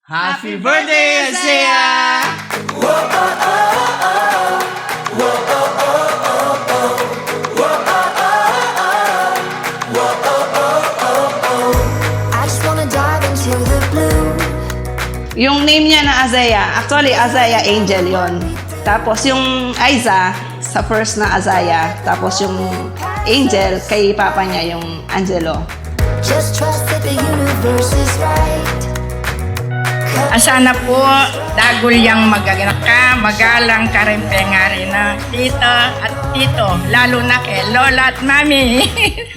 Happy birthday, Isaiah! I just wanna dive into the blue. Yung name niya na Isaiah, actually Isaiah Angel yon. Tapos yung Aiza sa first na Isaiah, tapos yung Angel kay papa niya yung Angelo. Just trust that the universe is right. Asana po, dagol yang maganak ka, magalang ka rin pengari na tito at tito, lalo na kay lola at mami.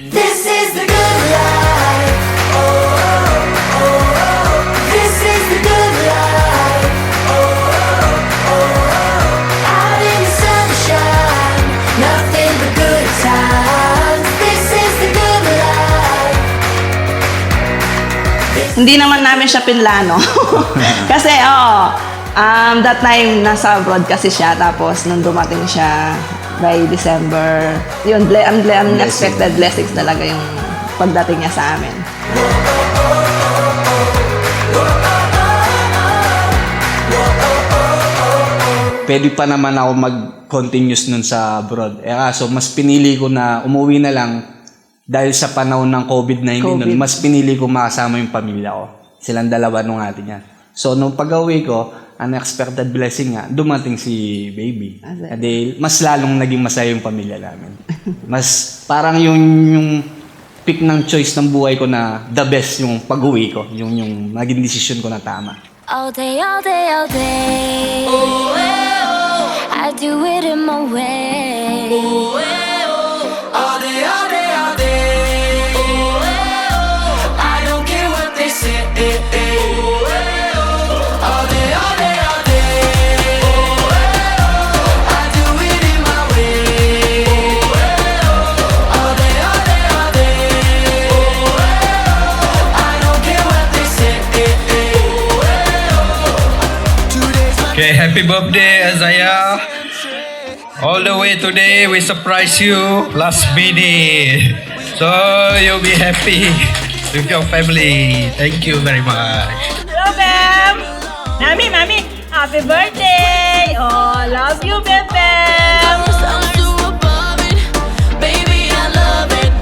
This is the good life. Oh, oh, oh, oh. This is the good life. Oh, oh, oh, oh. Out in the sunshine, nothing but good times. This is the good life. Hindi naman namin siya pinlano. Kasi that time nasa abroad kasi siya, tapos nung dumating siya by December, yun, unexpected blessings talaga yung pagdating niya sa amin. Pwede pa naman ako mag-continuous nun sa abroad. So mas pinili ko na umuwi na lang dahil sa panahon ng COVID-19 nun, mas pinili ko makasama yung pamilya ko. Silang dalawa nung ate niya. So nung pag-uwi ko, unexpected blessing nga, dumating si baby. Dahil mas lalong naging masaya yung pamilya namin. Mas parang yung pick ng choice ng buhay ko na the best yung pag-uwi ko. Yung naging decision ko na tama. All day, all day, all day. Oh, I do it in my way. Oh, all day, all day, all day. Oh, I don't care what they say. All day, all day, all day. Oh, I do it in my way. All day, all day, all day. Oh, I don't care what they say. Okay, happy birthday, Isaiah. All the way today, we surprise you last minute. So you'll be happy with your family. Thank you very much. Hello, Bam! Mami, happy birthday! Oh, love you, Bam Bam! I'm so above it, baby, I love it.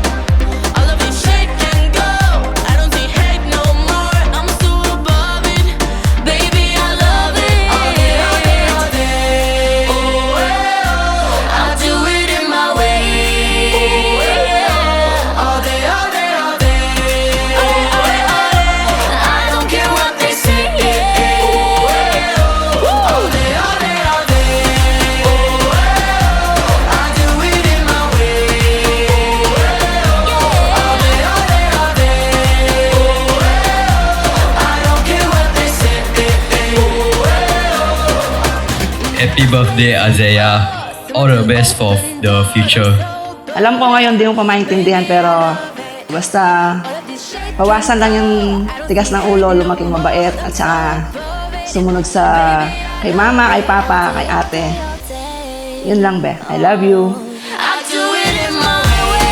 I love it, shake and go. I don't see hate no more. I'm so above it, baby, I love it. All day, all day, all day. Oh, I do it in my way. All day, all day, all day. I don't care what they say. All day, all day, all day. I do it in my way. All day, all day, all day. I don't care what they say. Happy birthday, Isaiah. All the best for the future. Alam ko ngayon di mo pa maintindihan, pero basta bawasan lang yung tigas ng ulo, lumaking mabait, at saka sumunod sa kay mama, kay papa, kay ate. Yun lang, be. I love you. I do it in my way.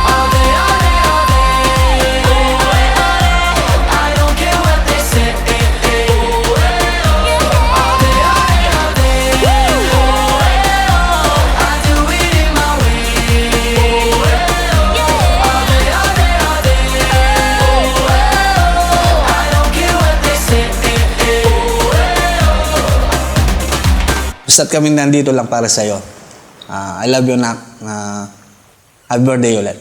All day, all day, all day. I don't care what they say. All day, all day, all day. I do it in my way. All day, all day, all day. I don't care what they say. Basta't kami nandito lang para sa'yo. I love you, Nak. Happy birthday ulit.